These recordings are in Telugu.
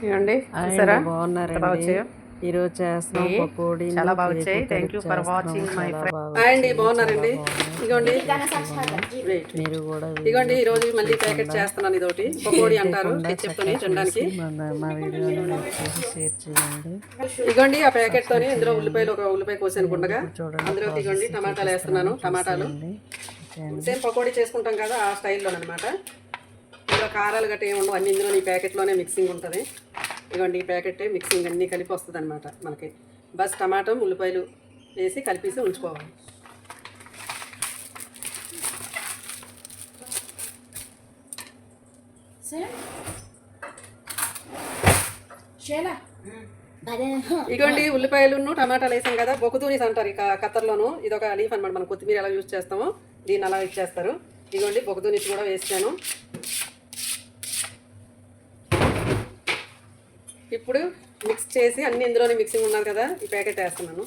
ఇవ్వండి చూసారా బాగున్నారండి. ఈరోజు చేస్తున్నాం పకోడీ. చాలా బాగా వచ్చాయి. Thank you for watching my friend. అండి బాగున్నారండి. ఇదిగోండి మీరు కూడా ఇదిగోండి ఈరోజు మళ్ళీ ప్యాకెట్ చేస్తున్నాను. ఇదొకటి పకోడీ అంటారు చెప్తాను తినడానికి. మా వీడియోని షేర్ చేయండి. ఇదిగోండి ఆ ప్యాకెట్ తోని ఇందులో ఉల్లిపాయలు ఒక ఉల్లిపాయ కోసాను కుండగా అందులో ఇదిగోండి టమాటాలు వేస్తున్నాను. టమాటాలు సేమ్ పకోడీ చేసుకుంటాం కదా ఆ స్టైల్లో అనమాట. ఇందులో కారాలు గట్రా ఏమి ఉండవు, అన్ని ఇందులో ఈ ప్యాకెట్లోనే మిక్సింగ్ ఉంటుంది. ఇదిగోండి ఈ ప్యాకెటే మిక్సింగ్ అన్నీ కలిపి వస్తుంది అనమాట మనకి. బస్ టమాటం ఉల్లిపాయలు వేసి కలిపేసి ఉంచుకోవాలి. ఇదిగోండి ఉల్లిపాయలు టమాటాలు వేసాం కదా, బొక్కుతూనీస్ అంటారు ఇక ఖత్తర్లోను. ఇది ఒక లీఫ్ అనమాట, మనం కొత్తిమీర ఎలా యూజ్ చేస్తామో దీన్ని అలా ఇచ్చేస్తారు. ఇదిగోండి బొక్కుతూనీస్ కూడా వేసాను. ఇప్పుడు మిక్స్ చేసి అన్ని ఇందులోనే మిక్సింగ్ ఉన్నది కదా, ఈ ప్యాకెట్ వేస్తున్నాను.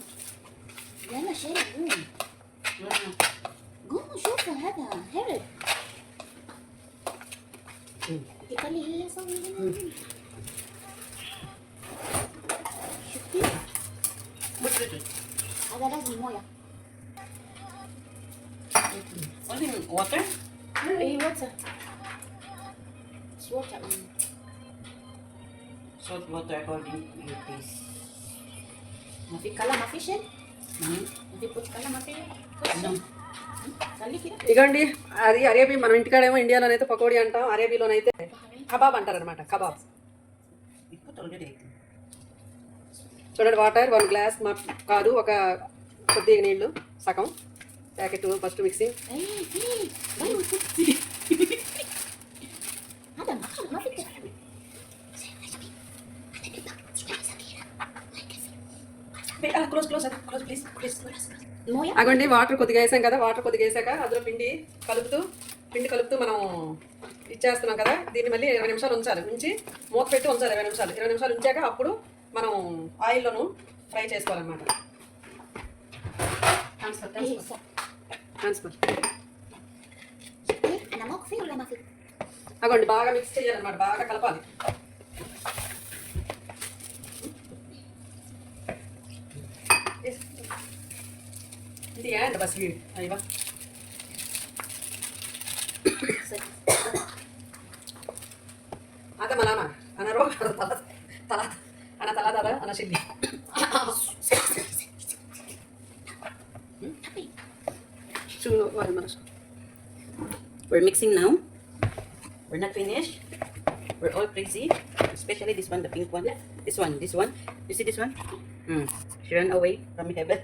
Salt water according to your taste. Mafi kala mafi shell? Mafi put kala mafi? No. ఇగండి అది అరేబీ. మనం ఇంటికాడేమో ఇండియాలోనైతే పకోడీ అంటాం, అరేబీలోనైతే కబాబ్ అంటారు అనమాట. కబాబ్. చూడండి వాటర్ 1 గ్లాస్ కాదు, ఒక కొద్దిగా నీళ్ళు సగం ప్యాకెట్ ఫస్ట్ మిక్సింగ్. అగండి వాటర్ కొద్దిగా వేసాం కదా, వాటర్ కొద్దిగా వేసాక అందులో పిండి కలుపుతూ మనం ఇచ్చేస్తున్నాం కదా. దీన్ని మళ్ళీ 20 నిమిషాలు ఉంచాలి. ఉంచి మూత పెట్టి ఉంచాలి 20 నిమిషాలు ఉంచాక అప్పుడు మనం ఆయిల్లోను ఫ్రై చేసుకోవాలన్నమాట. అగండి బాగా మిక్స్ చేయాలన్నమాట, బాగా కలపాలి. ఇది ఏంటి బస్ అయ్యా ada malama ana ro talata ana shilli. We're mixing now. We're not finished. We're all crazy, especially this one, the pink one. This one. You see this one? She ran away from heaven.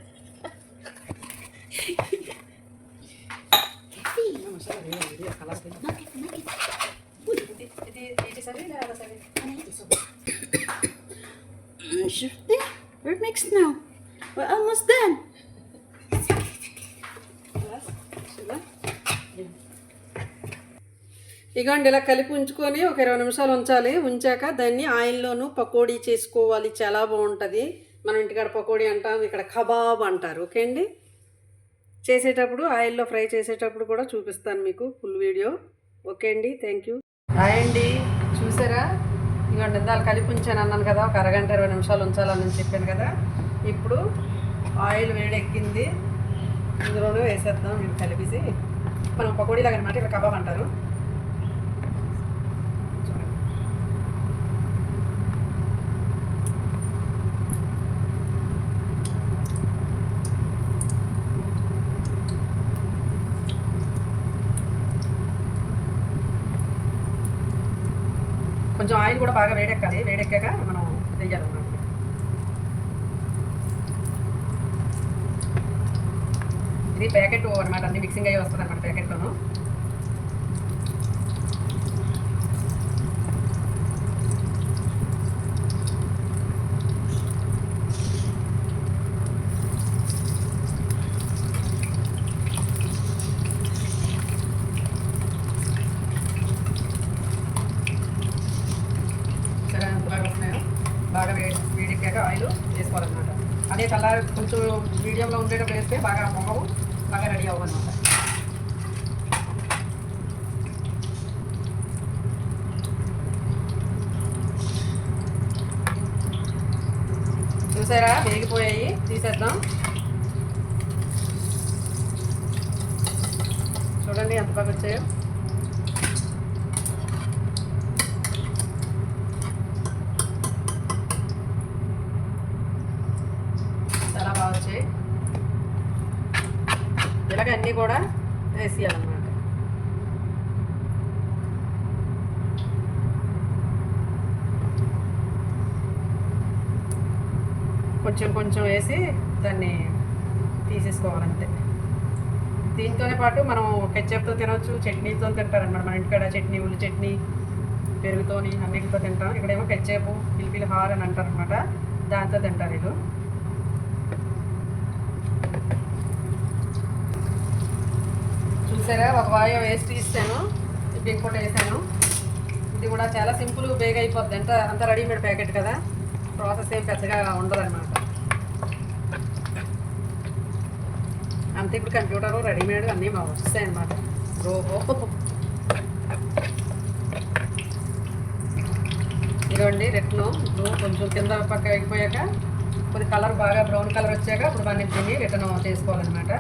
Shifty, we're mixed now. We're almost done. ఇగోండి ఇలా కలిపి ఉంచుకొని ఒక 20 నిమిషాలు ఉంచాలి. ఉంచాక దాన్ని ఆయిల్లోనూ పకోడీ చేసుకోవాలి. చాలా బాగుంటుంది. మనం ఇంటికాడ పకోడీ అంటాం, ఇక్కడ కబాబ్ అంటారు. ఓకే అండి. చేసేటప్పుడు ఆయిల్లో ఫ్రై చేసేటప్పుడు కూడా చూపిస్తాను మీకు ఫుల్ వీడియో. ఓకే అండి, థ్యాంక్ యూ. హాయ్ అండి, చూసారా? ఇదిగోండి ఇందాలు కలిపి ఉంచాను అన్నాను కదా, ఒక అరగంట 20 నిమిషాలు ఉంచాలని చెప్పాను కదా. ఇప్పుడు ఆయిల్ వేడెక్కింది, ఇందులోనే వేసేద్దాం. మీరు కలిపేసి మనం పకోడీలాగా అనమాట, ఇక్కడ కబాబ్ అంటారు. కొంచెం ఆయిల్ కూడా బాగా వేడెక్కాలి. వేడెక్కాక మనం వేయాలన్నమాట. ఇది ప్యాకెట్ అనమాట, అన్ని మిక్సింగ్ అయ్యి వస్తుంది అనమాట ప్యాకెట్లోను. బాగా వేడెక్కాక ఆయిల్ వేసుకోవాలన్నమాట. అదే కలర్ కొంచెం మీడియంలో ఉండేటప్పుడు వేస్తే బాగా మొగవు, బాగా రెడీ అవ్వనమాట. చూసారా వేగిపోయాయి, తీసేద్దాం. చూడండి ఎంత బాగా వచ్చాయో. చాలా బాగా వచ్చాయి. ఇలాగ అన్నీ కూడా వేసేయాలన్నమాట. కొంచెం కొంచెం వేసి దాన్ని తీసేసుకోవాలంతే. దీంతోనే పాటు మనం కెచప్తో తినవచ్చు, చట్నీతో తింటారనమాట. మన ఇంటికాడ చట్నీ, ఉల్లి చట్నీ, పెరుగుతోని అన్నిటితో తింటాం. ఇక్కడేమో కెచప్, పిలిపిలి హార్ అని అంటారనమాట, దాంతో తింటారు వీళ్ళు. చూసారా ఒక వాయి వేసి తీస్తాను, ఇప్పుడు ఇంకోటి వేసాను. ఇది కూడా చాలా సింపుల్, బేగా అయిపోద్ది. అంత రెడీమేడ్ ప్యాకెట్ కదా, ప్రాసెస్ ఏం పెద్దగా ఉండదన్నమాట. అంతే ఇప్పుడు కంప్యూటర్ రెడీమేడ్ అన్నీ బాగా వస్తాయి అన్నమాట. రోబో ఇదిగోండి రెట్లు. ఇప్పుడు కొంచెం కింద పక్క అయిపోయాక కొద్ది కలర్ బాగా బ్రౌన్ కలర్ వచ్చాక ఇప్పుడు దాన్ని తిని రిటర్న్ చేసుకోవాలన్నమాట.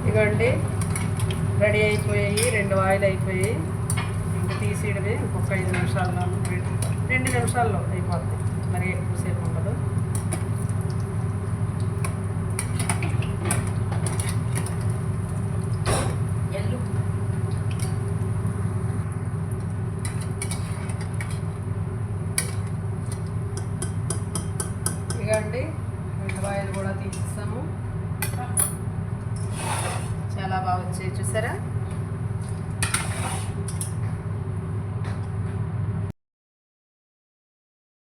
ఇదిగోండి రెడీ అయిపోయాయి, 2 ఆయిల్ అయిపోయాయి. ఇంకా తీసేయడమే. ఇంకొక 5 నిమిషాల్లో, 2 నిమిషాల్లో అయిపోతుంది. మరి ఎక్కువసేపు